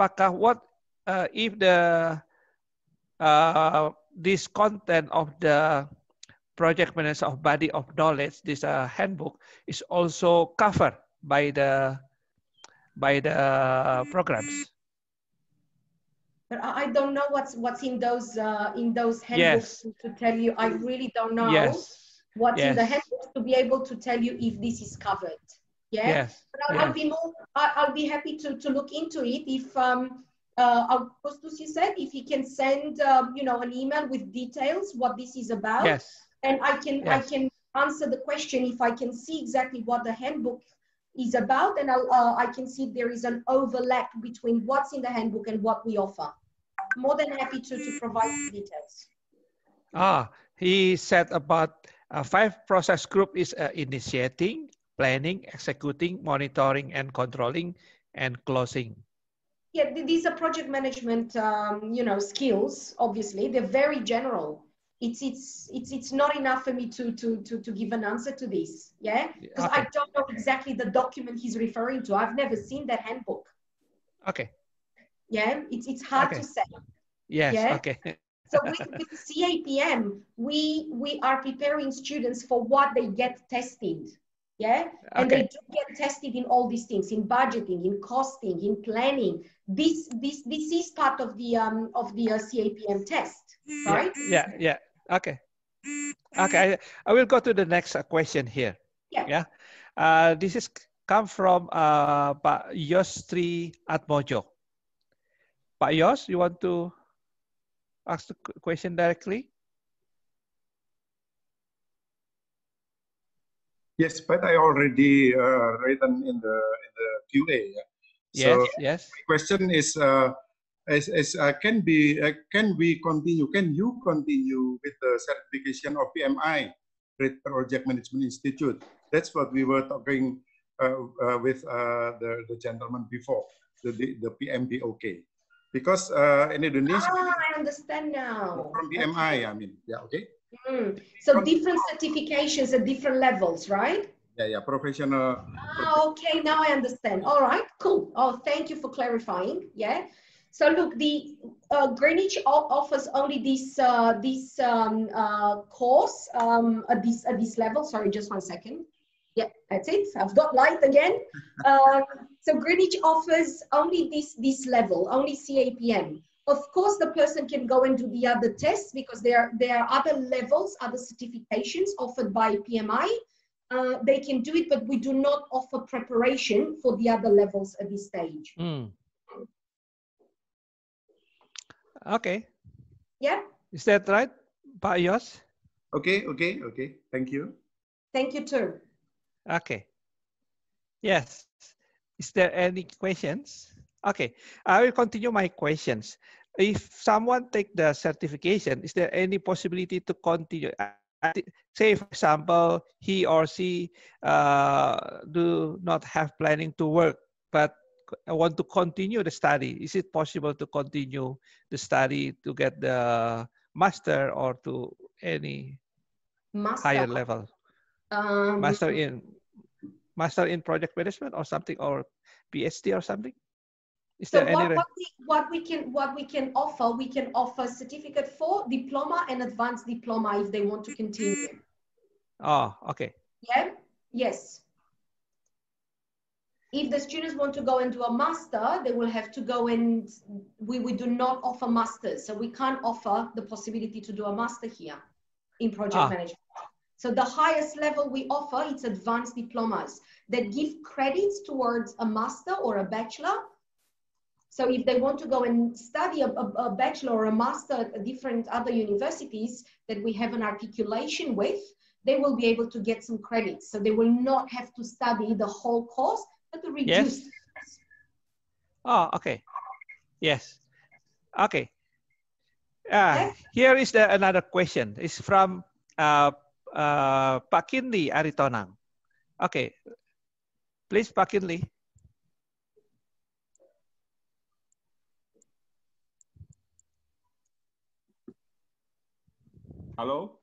S1: this content of the project management of body of knowledge, this handbook is also covered by the programs.
S4: But I don't know what's in those handbooks
S1: Yes.
S4: to tell you. I really don't know
S1: Yes.
S4: what's in the
S1: Yes.
S4: handbooks to be able to tell you if this is covered. Yeah.
S1: Yes.
S4: But I'll be happy to look into it if Augustus, you said, if he can send you know, an email with details what this is about.
S1: Yes.
S4: And I can answer the question if I can see exactly what the handbook is about, and I can see if there is an overlap between what's in the handbook and what we offer. More than happy to provide details.
S1: He said about 5 process group is initiating, planning, executing, monitoring, and controlling, and closing.
S4: Yeah, these are project management, you know, skills. Obviously, they're very general. It's not enough for me to give an answer to this. Yeah, because
S1: Okay.
S4: I don't know exactly the document he's referring to. I've never seen that handbook.
S1: Okay.
S4: Yeah, it's hard to say.
S1: Yes.
S4: Yeah?
S1: Okay.
S4: So with CAPM, we are preparing students for what they get tested. Yeah, and they do get tested in all these things, in budgeting, in costing, in planning. This is part of the CAPM test, right?
S1: Yeah. Okay. Okay. I will go to the next question here.
S4: Yeah.
S1: This is come from Pak Yosri Atmojo. Pak Yos, you want to ask the question directly?
S6: Yes, but I already written in the QA.
S1: Yes.
S6: So
S1: yes.
S6: My question is, can we continue? Can you continue with the certification of PMI, Great Project Management Institute? That's what we were talking with the gentleman before, the PMBOK. Because in Indonesia,
S4: I understand now.
S6: From PMI, I mean, yeah, okay.
S4: So different certifications at different levels, right?
S6: Yeah, professional.
S4: Okay, now I understand. All right, cool. Oh, thank you for clarifying. Yeah. So look, the Greenwich offers only this course at this level. Sorry, just 1 second. Yeah, that's it. I've got light again. So Greenwich offers only this level, only CAPM. Of course, the person can go and do the other tests because there are other levels, other certifications offered by PMI. They can do it, but we do not offer preparation for the other levels at this stage.
S1: Okay.
S4: Yeah.
S1: Is that right, Pak Yos?
S6: Okay. Thank you.
S4: Thank you too.
S1: Okay. Yes. Is there any questions? Okay. I will continue my questions. If someone take the certification, is there any possibility to continue? Say, for example, he or she do not have planning to work, but want to continue the study. Is it possible to continue the study to get the master or to any higher level? Master in Master in Project Management or something, or PhD or something? Is
S4: So
S1: there any?
S4: what we can offer certificate for, diploma and advanced diploma if they want to continue.
S1: Oh, okay.
S4: Yeah. Yes. If the students want to go and do a master, they will have to go and we do not offer masters. So we can't offer the possibility to do a master here in project management. So the highest level we offer, it's advanced diplomas that give credits towards a master or a bachelor. So if they want to go and study a bachelor or a master at different other universities that we have an articulation with, they will be able to get some credits. So they will not have to study the whole course, but to reduce.
S1: Yes. Oh, okay. Yes. Okay. Here is another question. It's from Pak Kinli Aritonang. Okay. Please, Pak Kinli.
S7: Hello?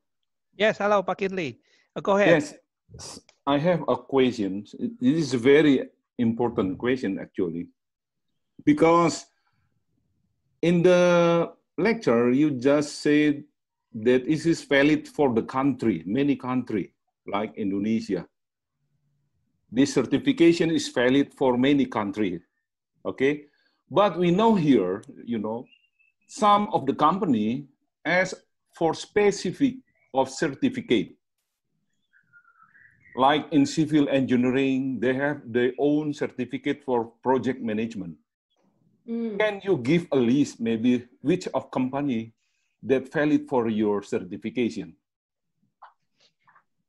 S1: Yes, hello, Pak Kinli. Go ahead.
S7: Yes, I have a question. This is a very important question, actually, because in the lecture, you just said that this is valid for the country, many countries, like Indonesia. This certification is valid for many countries, okay? But we know here, you know, some of the company ask for specific of certificate. Like in civil engineering, they have their own certificate for project management. Can you give a list, maybe, which of company that valid for your certification?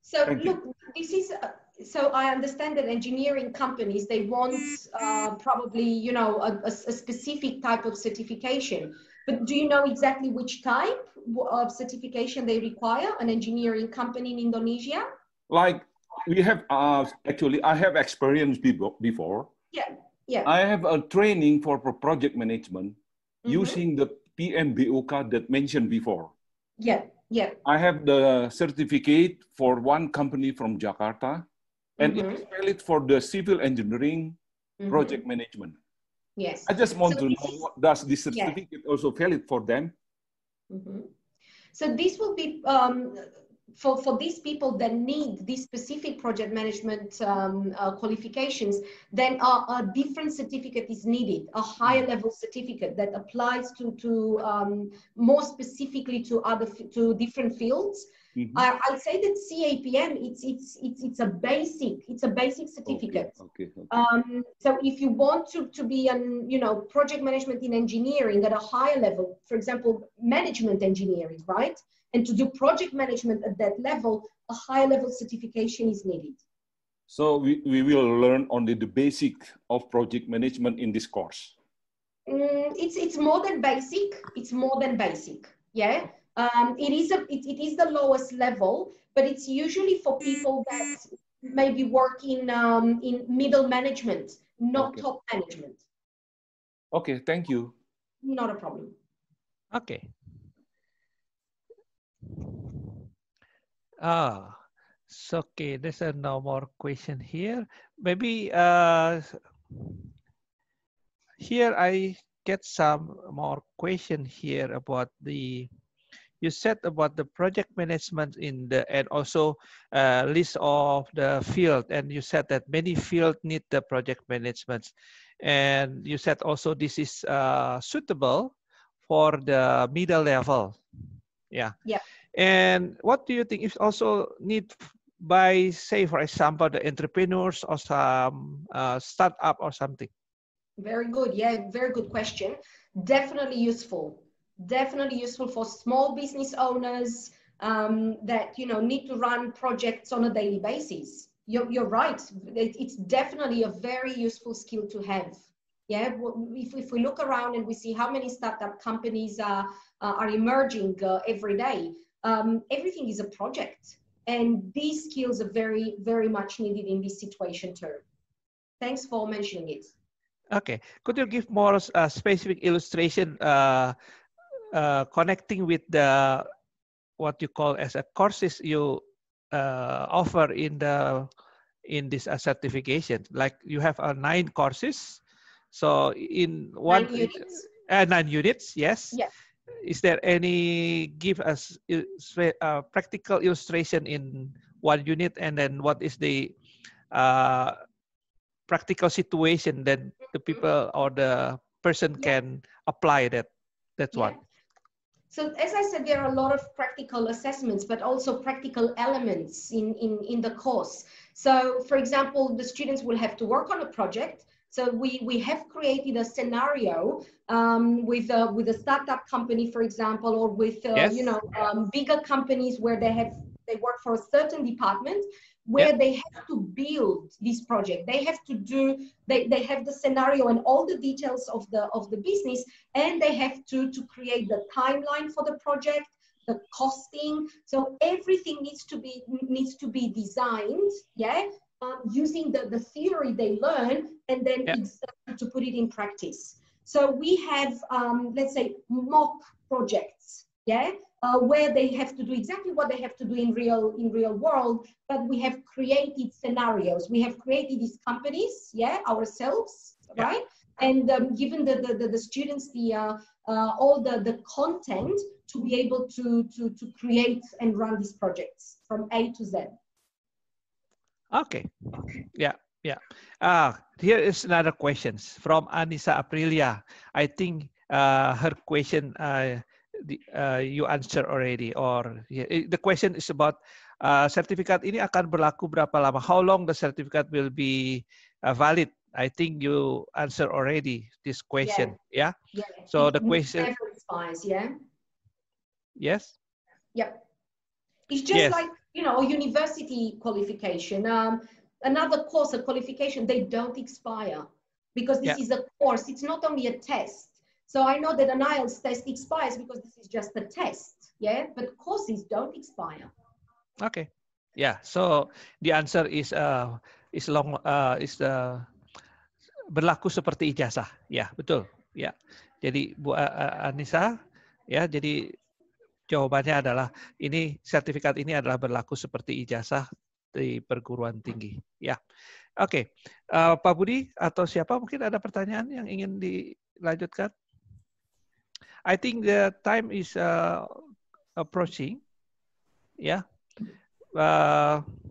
S4: So look, this is, so I understand that engineering companies, they want probably, you know, a specific type of certification. But do you know exactly which type of certification they require, an engineering company in Indonesia?
S7: Like we have, actually, I have experience before.
S4: Yeah, yeah.
S7: I have a training for project management using the PMBOK that mentioned before.
S4: Yeah, yeah.
S7: I have the certificate for one company from Jakarta, and it is valid for the civil engineering project management.
S4: Yes.
S7: I just want to know, does this certificate also valid for them?
S4: So this will be for these people that need these specific project management qualifications, then a different certificate is needed, a higher level certificate that applies to more specifically to different fields. I'd say that CAPM it's a basic certificate.
S7: Okay.
S4: So if you want to be an project management in engineering at a higher level, for example, management engineering, right? And to do project management at that level, a higher level certification is needed.
S7: So we will learn only the basic of project management in this course.
S4: It's more than basic. It's more than basic. Yeah. It is the lowest level, but it's usually for people that maybe work in middle management, not top management.
S7: Okay, thank you.
S4: Not a problem.
S1: Okay. So okay, there's no more question here. Maybe here I get some more question here about you said about the project management and also list of the field, and you said that many fields need the project management, and you said also this is suitable for the middle level. Yeah. And what do you think is also need by, say, for example, the entrepreneurs or some startup or something?
S4: Very good. Yeah, very good question. Definitely useful. Definitely useful for small business owners that need to run projects on a daily basis. You're right. It's definitely a very useful skill to have. Yeah, if we look around and we see how many startup companies are emerging every day, everything is a project, and these skills are very, very much needed in this situation too. Thanks for mentioning it.
S1: Okay, could you give more specific illustration connecting with the what you call as a courses you offer in the in this certification? Like you have 9 courses, so in 9 units, yes.
S4: Yeah.
S1: Is there any, give us practical illustration in 1 unit, and then what is the practical situation that the people or the person can apply that? That's one.
S4: So as I said, there are a lot of practical assessments, but also practical elements in the course. So for example, the students will have to work on a project. So we have created a scenario with a startup company, for example, or with bigger companies where they work for a certain department, where they have to build this project. They have to do, they have the scenario and all the details of the business, and they have to create the timeline for the project, the costing. So everything needs to be designed, using the theory they learn, and then to put it in practice. So we have, let's say, mock projects, where they have to do exactly what they have to do in real world, but we have created scenarios. We have created these companies, ourselves, right? And given the students all the content to be able to create and run these projects from A to Z.
S1: Okay. Yeah. Here is another question from Anissa Aprilia. I think her question you answer already, or the question is about sertifikat ini akan berlaku berapa lama? How long the certificate will be valid? I think you answer already this question. Yeah. So the question
S4: never expires.
S1: Yes.
S4: Yep. It's just like, a university qualification. Another course, a qualification, they don't expire because this is a course. It's not only a test. So I know that an IELTS test expires because this is just a test, but courses don't expire.
S1: Okay. Yeah. So the answer is berlaku seperti ijazah. Ya, betul. Ya. Jadi Bu Anissa, jadi jawabannya adalah ini sertifikat ini adalah berlaku seperti ijazah di perguruan tinggi. Ya. Oke. Pak Budi atau siapa mungkin ada pertanyaan yang ingin dilanjutkan? I think the time is approaching. Ya.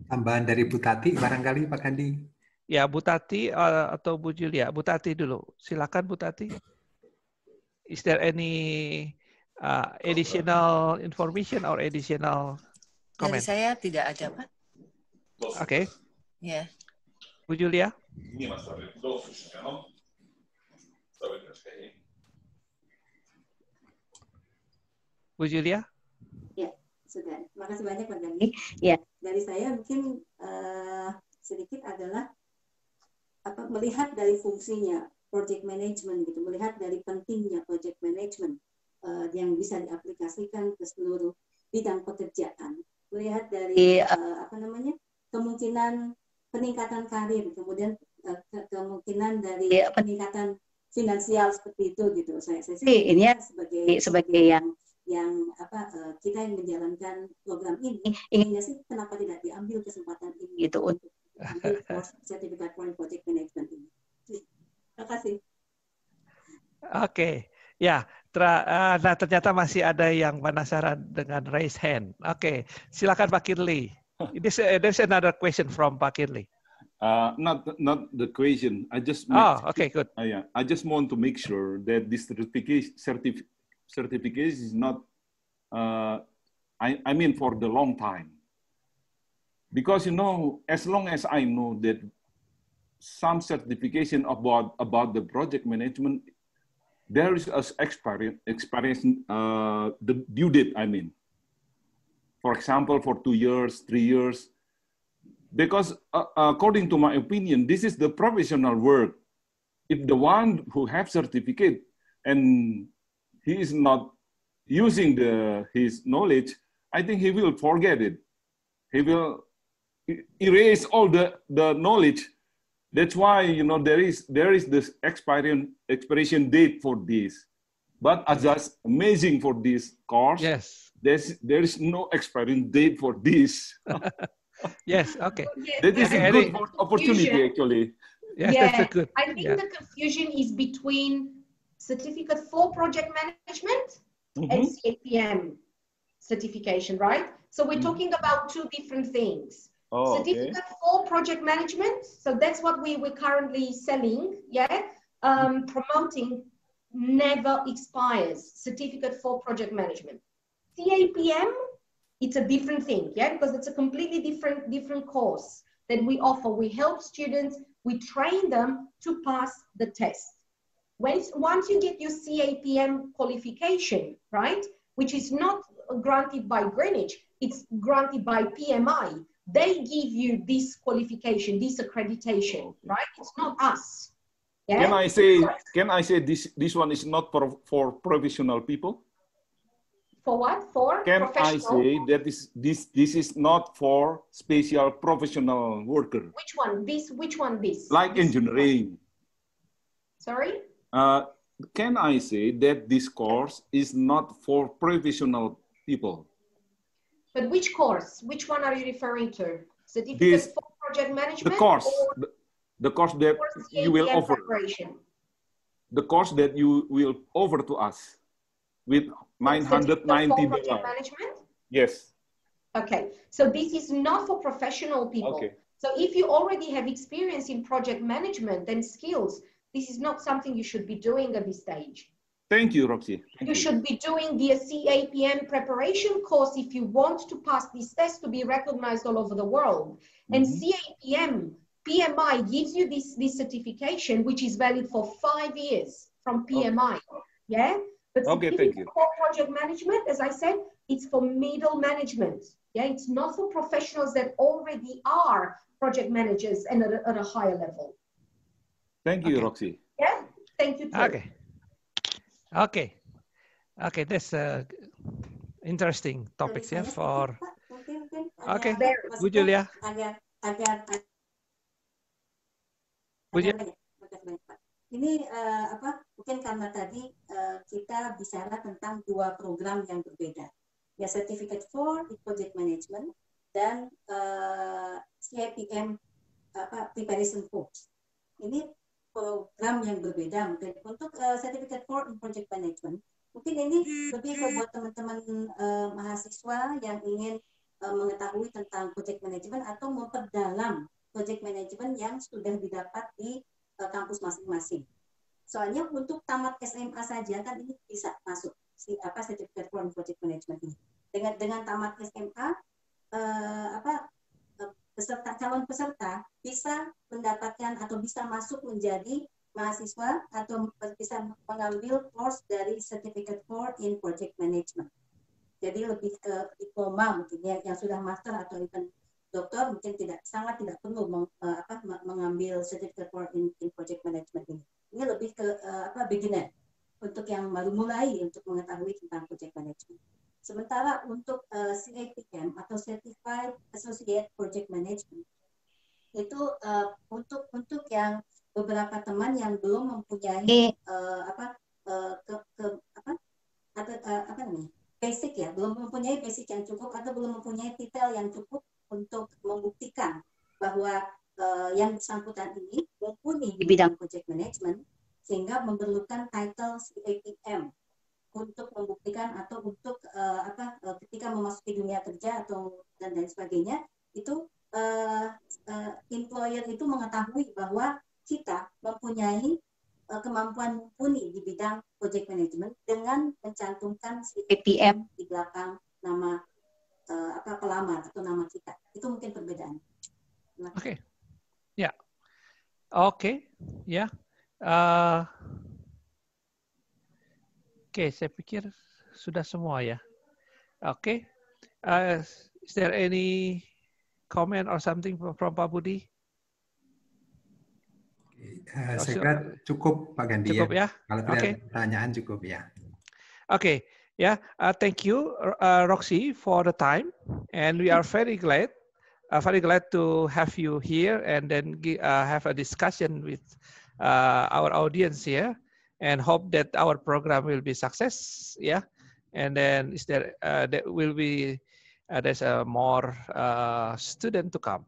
S2: Tambahan dari Bu Tati barangkali Pak Gandhi.
S1: Ya, Bu Tati atau Bu Julia. Bu Tati dulu. Silakan Bu Tati. Is there any additional information or additional comment?
S8: Dari saya tidak ada, Pak.
S1: Oke.
S8: Ya.
S1: Bu Julia. Bu Julia.
S3: Ya, sudah. Terima kasih banyak Pak Gandhi. Ya, dari saya mungkin sedikit adalah melihat dari fungsinya project management gitu, melihat dari pentingnya project management yang bisa diaplikasikan ke seluruh bidang pekerjaan, melihat dari kemungkinan peningkatan karir, kemudian kemungkinan dari peningkatan finansial seperti itu gitu. Saya sih ini sebagai yang kita yang menjalankan program ini inginnya sih kenapa tidak diambil kesempatan ini gitu untuk ambil sertifikat project management ini. Terima kasih.
S1: Oke. Ya, nah ternyata masih ada yang penasaran dengan raise hand. Oke, silakan Pak Kirli. There's another question from Pak Kirli.
S7: Not the question. I just
S1: okay, good.
S7: I just want to make sure that this certification is not. I mean for the long time. Because as long as I know that some certification about the project management, there is an experience the due date, I mean. For example, for 2 years, 3 years. Because according to my opinion, this is the professional work. If the one who have certificate and he is not using his knowledge, I think he will forget it. He will erase all the knowledge. That's why there is this expiration date for this. But as just amazing for this course,
S1: yes,
S7: there is no expiring date for this.
S1: Yes. Okay.
S7: That is
S1: Okay,
S7: a good
S1: Eddie.
S7: opportunity, actually.
S1: Yes,
S4: Yeah,
S1: that's a good.
S4: I think
S1: Yeah.
S4: the confusion is between certificate for project management and
S7: Mhm.
S4: CAPM certification, right? So we're
S7: Mhm.
S4: talking about two different things.
S7: Oh, okay.
S4: Certificate for project management, so that's what we're currently selling, yeah? Promoting never expires, certificate for project management. CAPM, it's a different thing, yeah? Because it's a completely different course that we offer. We help students, we train them to pass the test. Once you get your CAPM qualification, right, which is not granted by Greenwich, it's granted by PMI. They give you this qualification, this accreditation, right? It's not us. Yeah?
S7: Can I say this one is not for professional people?
S4: For what? For
S7: Can I
S4: professional?
S7: say that this is not for special professional worker?
S4: Which one? Which one this?
S7: Like
S4: this
S7: engineering.
S4: Sorry?
S7: Can I say that this course is not for professional people?
S4: But which course? Which one are you referring to? Certificate
S7: This,
S4: for project management?
S7: the course,
S4: or
S7: the course that you will
S4: CAPM
S7: offer.
S4: preparation?
S7: The course that you will offer to us with
S4: Certificate for project
S7: $990.
S4: management?
S7: Yes.
S4: Okay, so this is not for professional people.
S7: Okay.
S4: So if you already have experience in project management and skills, this is not something you should be doing at this stage.
S7: Thank you, Roxy. Thank
S4: You should be doing the CAPM preparation course if you want to pass this test to be recognized all over the world. And CAPM, PMI gives you this certification, which is valid for 5 years from PMI. Yeah? But
S7: Okay, thank you.
S4: for project management, as I said, it's for middle management. Yeah, it's not for professionals that already are project managers and at a higher level.
S7: Thank you,
S1: Okay.
S7: Roxy.
S4: Yeah, thank you too.
S1: Okay. Okay. Okay, that's interesting topics ya for. Oke, Bu Julia. Bu Julia.
S5: Ini mungkin karena tadi kita bicara tentang dua program yang berbeda, ya Certificate for Project Management dan CAPM Preparation Course. Ini program yang berbeda. Mungkin untuk Certificate for Project Management, mungkin ini lebih ke buat teman-teman mahasiswa yang ingin mengetahui tentang project management atau memperdalam project management yang sudah didapat di kampus masing-masing. Soalnya untuk tamat SMA saja kan ini bisa masuk Certificate for Project Management ini. Dengan tamat SMA calon peserta bisa mendapatkan atau bisa masuk menjadi mahasiswa atau bisa mengambil course dari Certificate for in Project Management. Jadi lebih ke diploma mungkin ya, yang sudah master atau even doktor mungkin sangat tidak perlu mengambil Certificate for in Project Management ini. Ini lebih ke beginner untuk yang baru mulai untuk mengetahui tentang project management. Sementara untuk CAPM atau Certified Associate Project Management itu untuk yang beberapa teman yang belum mempunyai basic ya, belum mempunyai basic yang cukup atau belum mempunyai titel yang cukup untuk membuktikan bahwa yang bersangkutan ini mumpuni di bidang project management sehingga memerlukan title CAPM untuk membuktikan atau untuk ketika memasuki dunia kerja atau dan lain sebagainya itu employer itu mengetahui bahwa kita mempunyai kemampuan mumpuni di bidang project management dengan mencantumkan CAPM di belakang nama pelamar atau nama kita. Itu mungkin perbedaan.
S1: Oke. Ya. Oke. Ya. Oke, saya pikir sudah semua ya. Oke. Is there any comment or something from Pak Budi?
S2: Saya kira cukup Pak Gandhi.
S1: Cukup ya?
S2: Kalau tidak ada pertanyaan cukup ya.
S1: Okay. Yeah. Thank you, Roxy, for the time, and we are very glad to have you here and then have a discussion with our audience here, and hope that our program will be success. Yeah, and then is there that will be there's more student to come.